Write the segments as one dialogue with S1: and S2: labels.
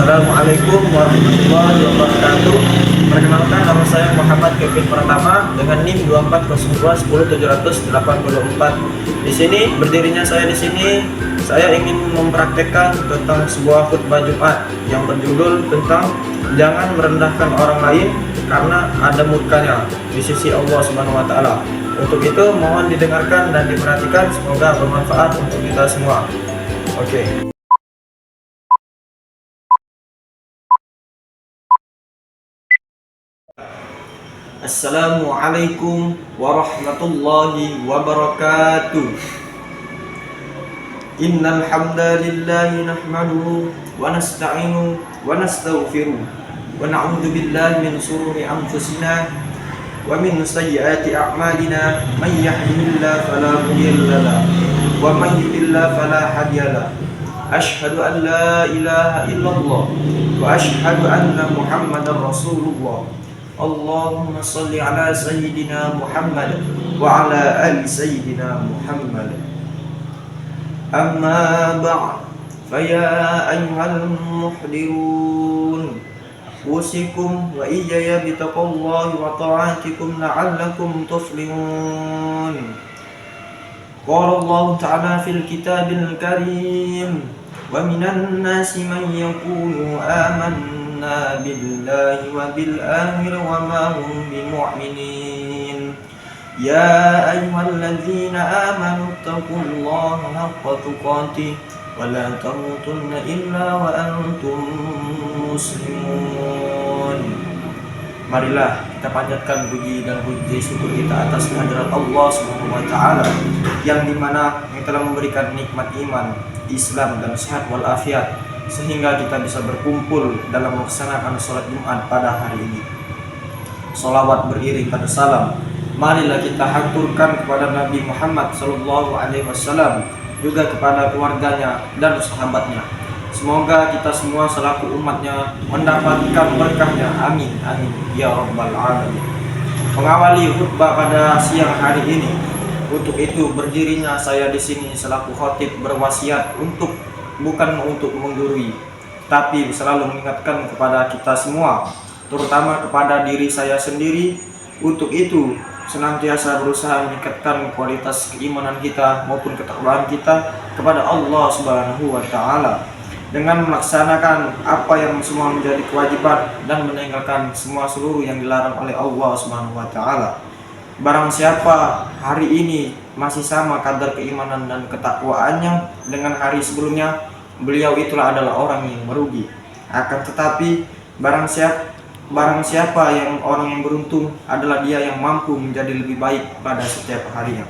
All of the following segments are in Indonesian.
S1: Assalamualaikum warahmatullahi wabarakatuh. Perkenalkan, nama saya Muhammad Kevin Pratama dengan NIM 2402107884. Di sini berdirinya saya di sini, saya ingin mempraktekkan tentang sebuah khutbah Jumat yang berjudul tentang jangan merendahkan orang lain karena ada murkanya di sisi Allah Subhanahu wa taala. Untuk itu mohon didengarkan dan diperhatikan, semoga bermanfaat untuk kita semua. Oke. Assalamualaikum warahmatullahi wabarakatuh. Innal hamdalillahi nahmaduhu wa nasta'inu wa nastaghfiruh wa na'udzu billahi min shururi anfusina wa min sayyiati a'malina. May yahdihillahu fala mudilla lahu wa may yudlil fala hadiya lahu. Asyhadu an la ilaha illallah wa asyhadu anna Muhammadar Rasulullah. Allahumma salli ala Sayyidina Muhammad wa ala ali Sayyidina Muhammad. Amma ba'd, faya ayyuhal muhdirun, usikum wa iyaya bitaqwallahi wa ta'atikum la'allakum tuflihun. Qala Allah ta'ala fil kitabil karim, wa minan nasi man yaqulu amanna billahi wa bil akhir wa ma hum bimu'minin. Ya ayyuhalladzina amanu taqullaha haqqa tuqatih wa la tamutunna illa wa antum muslimun. Marilah kita panjatkan puji dan puji syukur kita atas kehadirat Allah Subhanahu wa taala yang dimana yang telah memberikan nikmat iman, Islam dan sehat walafiat sehingga kita bisa berkumpul dalam melaksanakan sholat Jumat pada hari ini. Sholawat beriring pada salam, marilah kita haturkan kepada Nabi Muhammad SAW, juga kepada keluarganya dan sahabatnya. Semoga kita semua selaku umatnya mendapatkan berkahnya. Amin, amin, ya rabbal alamin. Mengawali khutbah pada siang hari ini, untuk itu berdirinya saya di sini selaku khatib berwasiat bukan untuk menggurui, tapi selalu mengingatkan kepada kita semua, terutama kepada diri saya sendiri. Untuk itu senantiasa berusaha meningkatkan kualitas keimanan kita maupun ketakwaan kita kepada Allah Subhanahu wa taala dengan melaksanakan apa yang semua menjadi kewajiban dan meninggalkan seluruh yang dilarang oleh Allah Subhanahu wa taala. Barang siapa hari ini masih sama kadar keimanan dan ketakwaannya dengan hari sebelumnya, beliau itulah adalah orang yang merugi. Akan tetapi barang siapa yang orang yang beruntung adalah dia yang mampu menjadi lebih baik pada setiap harinya.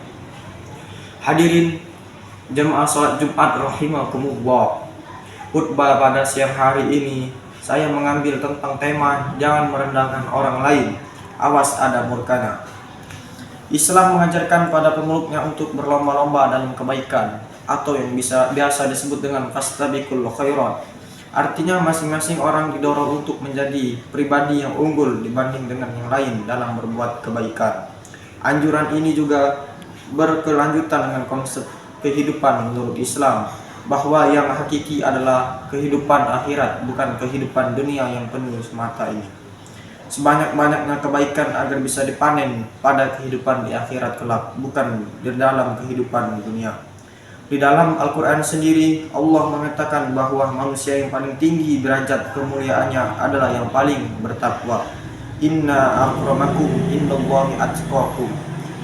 S1: Hadirin jemaah salat Jumat rahimakumullah. Khutbah pada siang hari ini saya mengambil tentang tema jangan merendahkan orang lain, awas ada murkanya. Islam mengajarkan pada pemeluknya untuk berlomba-lomba dalam kebaikan atau yang biasa disebut dengan fastabiqul khairat. Artinya masing-masing orang didorong untuk menjadi pribadi yang unggul dibanding dengan yang lain dalam berbuat kebaikan. Anjuran ini juga berkelanjutan dengan konsep kehidupan menurut Islam, bahwa yang hakiki adalah kehidupan akhirat, bukan kehidupan dunia yang penuh semata ini. Sebanyak-banyaknya kebaikan agar bisa dipanen pada kehidupan di akhirat kelak, bukan di dalam kehidupan dunia. Di dalam Al-Quran sendiri Allah mengatakan bahwa manusia yang paling tinggi derajat kemuliaannya adalah yang paling bertakwa. Inna akramakum indallahi atqakum.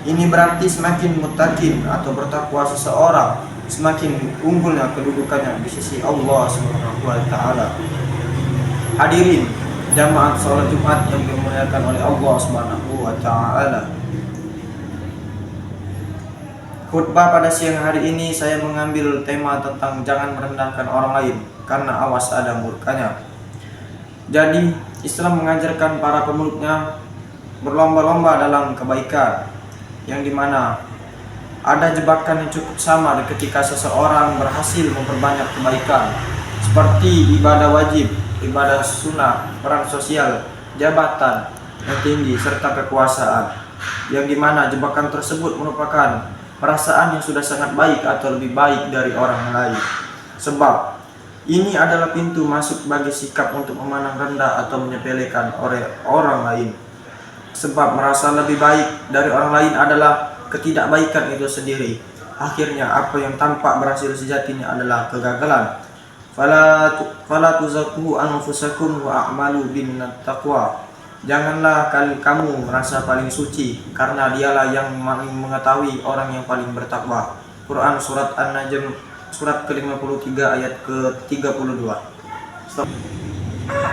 S1: Ini berarti semakin muttaqin atau bertakwa seseorang, semakin unggulnya kedudukannya di sisi Allah Subhanahu wa taala. Hadirin jamaah salat Jumat yang dimuliakan oleh Allah Subhanahu wa taala. Khutbah pada siang hari ini saya mengambil tema tentang jangan merendahkan orang lain karena awas ada murkanya. Jadi Islam mengajarkan para pemeluknya berlomba-lomba dalam kebaikan, yang dimana ada jebakan yang cukup sama ketika seseorang berhasil memperbanyak kebaikan seperti ibadah wajib, ibadah sunnah, peran sosial, jabatan yang tinggi, serta kekuasaan, yang dimana jebakan tersebut merupakan perasaan yang sudah sangat baik atau lebih baik dari orang lain. Sebab Ini adalah pintu masuk bagi sikap untuk memandang rendah atau menyepelekan orang lain. Sebab merasa lebih baik dari orang lain adalah ketidakbaikan itu sendiri. Akhirnya apa yang tampak berhasil sejatinya adalah kegagalan. Fala tuzakku anfusakum wa a'malu bin taqwa. Janganlah kamu merasa paling suci, karena dialah yang mengetahui orang yang paling bertakwa. Quran surat An-Najm surat ke-53 ayat ke-32.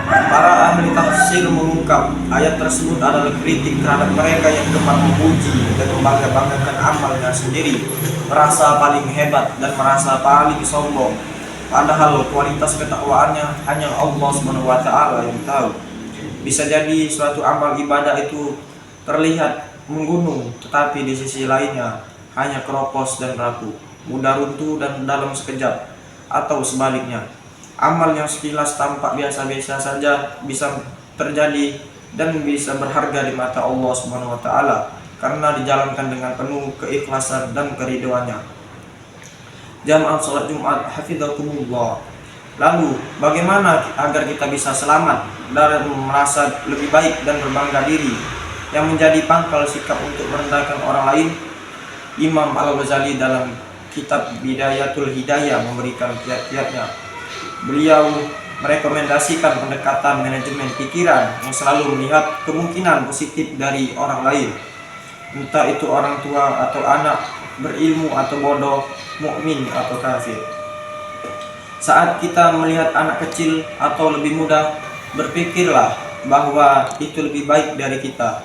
S1: Para ahli tafsir mengungkap ayat tersebut adalah kritik terhadap mereka yang gemar memuji dan membangga-banggakan amalnya sendiri, merasa paling hebat dan merasa paling sombong. Padahal kualitas ketakwaannya hanya Allah SWT yang tahu. Bisa jadi suatu amal ibadah itu terlihat menggunung, tetapi di sisi lainnya hanya keropos dan rapuh, mudah runtuh dan dalam sekejap. Atau sebaliknya, amal yang sekilas tampak biasa-biasa saja bisa terjadi dan bisa berharga di mata Allah SWT karena dijalankan dengan penuh keikhlasan dan keridhoannya. Jamaah salat Jumat hafizakumullah. Lalu bagaimana agar kita bisa selamat dari merasa lebih baik dan berbangga diri yang menjadi pangkal sikap untuk merendahkan orang lain? Imam Al-Ghazali dalam kitab Bidayatul Hidayah memberikan kiat-kiatnya. Beliau merekomendasikan pendekatan manajemen pikiran yang selalu melihat kemungkinan positif dari orang lain, entah itu orang tua atau anak, berilmu atau bodoh, mukmin atau kafir. Saat kita melihat anak kecil atau lebih muda, berpikirlah bahwa itu lebih baik dari kita.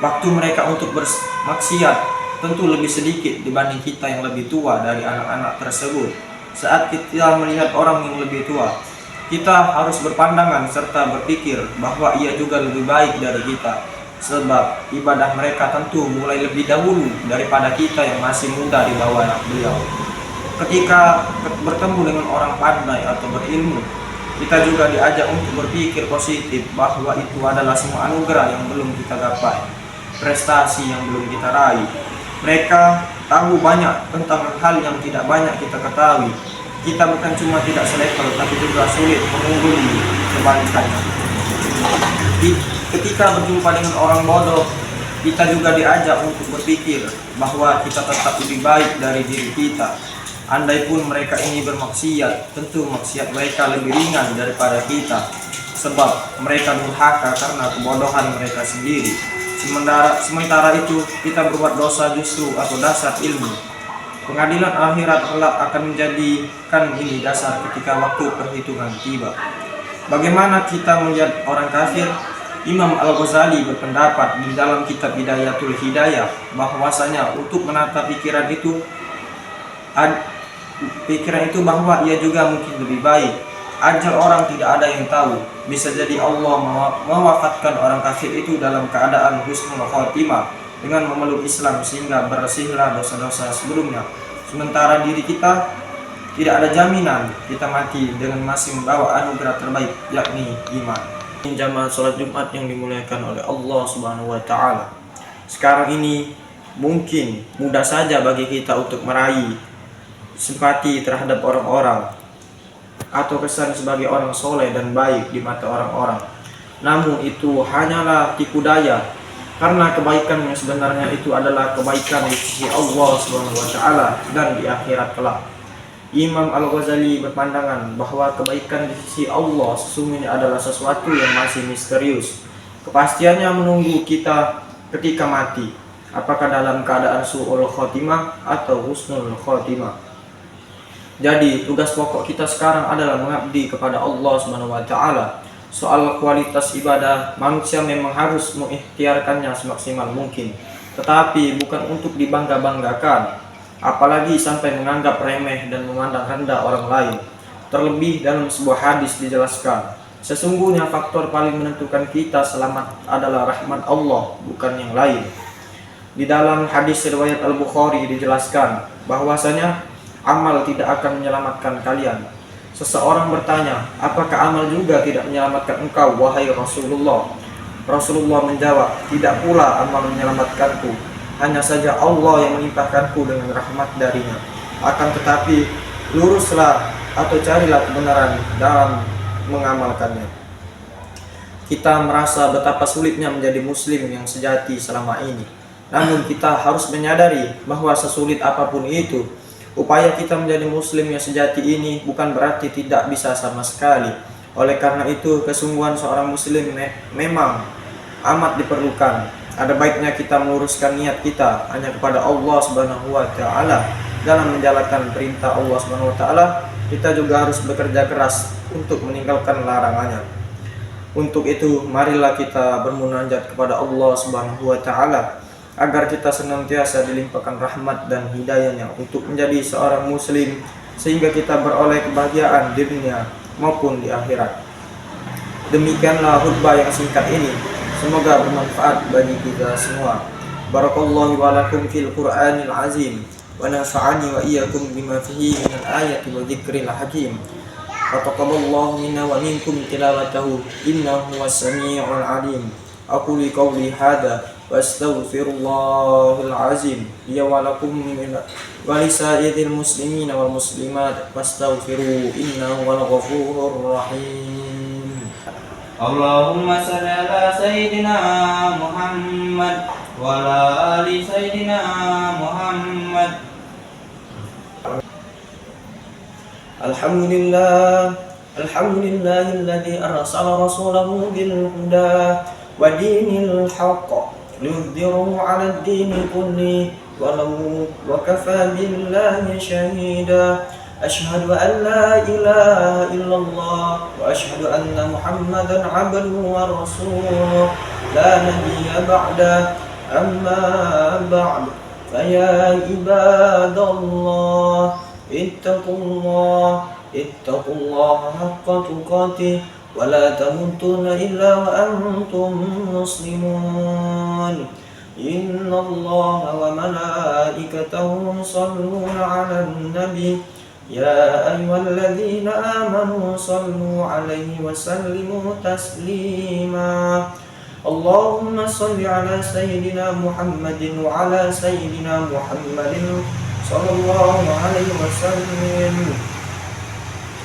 S1: Waktu mereka untuk bermaksiat tentu lebih sedikit dibanding kita yang lebih tua dari anak-anak tersebut. Saat kita melihat orang yang lebih tua, kita harus berpandangan serta berpikir bahwa ia juga lebih baik dari kita, sebab ibadah mereka tentu mulai lebih dahulu daripada kita yang masih muda di bawah beliau. Ketika bertemu dengan orang pandai atau berilmu, kita juga diajak untuk berpikir positif bahwa itu adalah semua anugerah yang belum kita gapai, prestasi yang belum kita raih. Mereka tahu banyak tentang hal yang tidak banyak kita ketahui. Kita bukan cuma tidak selevel, tapi juga sulit mengungguli kebalikannya. Ketika berjumpa dengan orang bodoh, kita juga diajak untuk berpikir bahwa kita tetap lebih baik dari diri kita. Andai pun mereka ini bermaksiat, tentu maksiat mereka lebih ringan daripada kita, sebab mereka durhaka karena kebodohan mereka sendiri. Sementara itu kita berbuat dosa justru atau dasar ilmu. Pengadilan akhirat kelak akan menjadikan ini dasar ketika waktu perhitungan tiba. Bagaimana kita melihat orang kafir? Imam Al-Ghazali berpendapat di dalam kitab Bidayatul Hidayah bahwasanya untuk menata pikiran itu bahwa ia juga mungkin lebih baik. Ajal orang tidak ada yang tahu. Bisa jadi Allah mewafatkan orang kafir itu dalam keadaan husnul khotimah dengan memeluk Islam sehingga bersihlah dosa-dosa sebelumnya. Sementara diri kita tidak ada jaminan kita mati dengan masih membawa anugerah terbaik, yakni iman. Jamaah salat Jumat yang dimuliakan oleh Allah Subhanahu wa taala. Sekarang ini mungkin mudah saja bagi kita untuk meraih simpati terhadap orang-orang atau kesan sebagai orang soleh dan baik di mata orang-orang. Namun itu hanyalah tipu daya, karena kebaikan yang sebenarnya itu adalah kebaikan di sisi Allah Subhanahu wa taala dan di akhirat kelak. Imam Al-Ghazali berpandangan bahwa kebaikan di sisi Allah sesungguhnya adalah sesuatu yang masih misterius. Kepastiannya menunggu kita ketika mati, apakah dalam keadaan su'ul khotimah atau husnul khotimah. Jadi tugas pokok kita sekarang adalah mengabdi kepada Allah Subhanahu wa taala. Soal kualitas ibadah, manusia memang harus mengikhtiarkannya semaksimal mungkin, tetapi bukan untuk dibangga-banggakan, apalagi sampai menganggap remeh dan memandang rendah orang lain. Terlebih dalam sebuah hadis dijelaskan, sesungguhnya faktor paling menentukan kita selamat adalah rahmat Allah, bukan yang lain. Di dalam hadis riwayat Al-Bukhari dijelaskan bahwasanya amal tidak akan menyelamatkan kalian. Seseorang bertanya, apakah amal juga tidak menyelamatkan engkau, wahai Rasulullah? Rasulullah menjawab, tidak pula amal menyelamatkanku, hanya saja Allah yang melimpahkanku dengan rahmat darinya. Akan tetapi luruslah atau carilah kebenaran dalam mengamalkannya. Kita merasa betapa sulitnya menjadi muslim yang sejati selama ini. Namun kita harus menyadari bahwa sesulit apapun itu, upaya kita menjadi muslim yang sejati ini bukan berarti tidak bisa sama sekali. Oleh karena itu, kesungguhan seorang muslim memang amat diperlukan. Ada baiknya kita meluruskan niat kita hanya kepada Allah Subhanahu wa taala dalam menjalankan perintah Allah Subhanahu wa taala. Kita juga harus bekerja keras untuk meninggalkan larangannya. Untuk itu, marilah kita bermunajat kepada Allah Subhanahu wa taala agar kita senantiasa dilimpahkan rahmat dan hidayahnya untuk menjadi seorang muslim sehingga kita beroleh kebahagiaan di dunia maupun di akhirat. Demikianlah khutbah yang singkat ini. Semoga bermanfaat bagi kita semua. Barakallahu wa lakum fil Qur'anil azim wa nafa'ani wa iyyakum bima fihi minal ayati wa dzikril hakim. Taqabbalallahu minna wa minkum tilawatahu innahu was-sami'ul 'alim. Aqulu qawli hadza wa astaghfirullahal azim li wa lakum wa lisa'iril muslimin wal muslimat fastaghfiru innahu wal ghafurur rahim.
S2: Allahumma shalli ala sayyidina Muhammad wa ala ali sayyidina Muhammad.
S1: Alhamdulillahilladzi arsala rasulahu bil huda wa dinil haqq liyudhhirahu 'ala ad-dini kulli walau wa kafa billahi shahida. Asyhadu an la ilaha illallah wa asyhadu anna Muhammadan 'abduhu wa rasuluh la nabiyya ba'da. Amma ba'd, fa ya ibadallah ittaqullah haqqa tuqatih wa la tamutunna illa wa antum muslimun. Innallaha wa malaikatahu yusalluna 'alan nabi ya ayyuhalladzina amanu sallu 'alaihi wa sallimu taslima. Allahumma shalli 'ala sayyidina Muhammadin wa 'ala sayyidina Muhammadin sallallahu alaihi wasallam.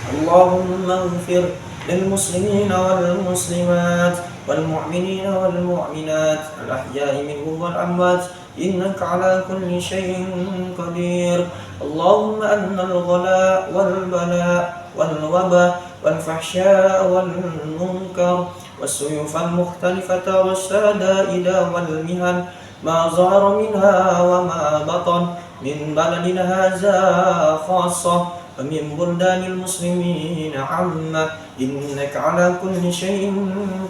S1: Allahumma ighfir lil muslimina wal muslimat wal mu'minina wal mu'minat al ahya'i minhum wal amwat innaka ala kulli shay'in qadir. Allahumma annal ghala wal bala wal waba wal fahsya wal munkar was suyuf al mukhtalifata was shada'ida wal mihan ma zahara minha wa ma batan min baladina hadza khassah wa min buldanil muslimin amma innaka ala kulli shay'in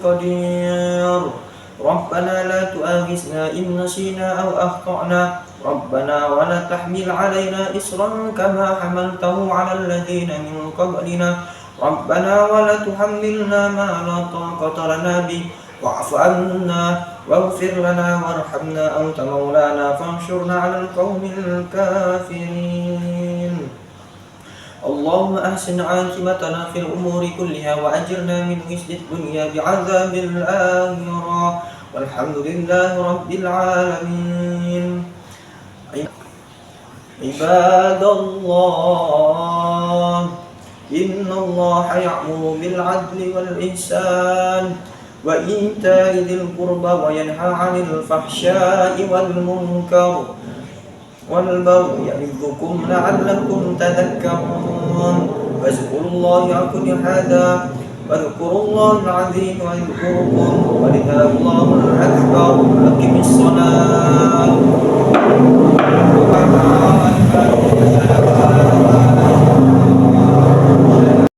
S1: qadir. Rabbana la tu'akhizna in nasina aw akhtana Rabbana wa la tahmil 'alaina isran kama hamaltahu 'alal ladzina min qablina Rabbana wa la tuhammilna ma la taqata lana bih wa'fu 'anna واغفر لنا وارحمنا أنت مولانا فانصرنا على القوم الكافرين. اللهم أحسن عاقبتنا في الأمور كلها وأجرنا من خزي الدنيا بعذاب الآخرة والحمد لله رب العالمين. عباد الله إن الله يأمر بالعدل والإحسان وإيتاء ذي القربى وينهى عن الفحشاء والمنكر والبغي يعظكم لعلكم تذكرون. فاذكروا الله يذكر هذا واذكروا الله العظيم يذكركم ولله الله الأكبر. أقم الصلاة.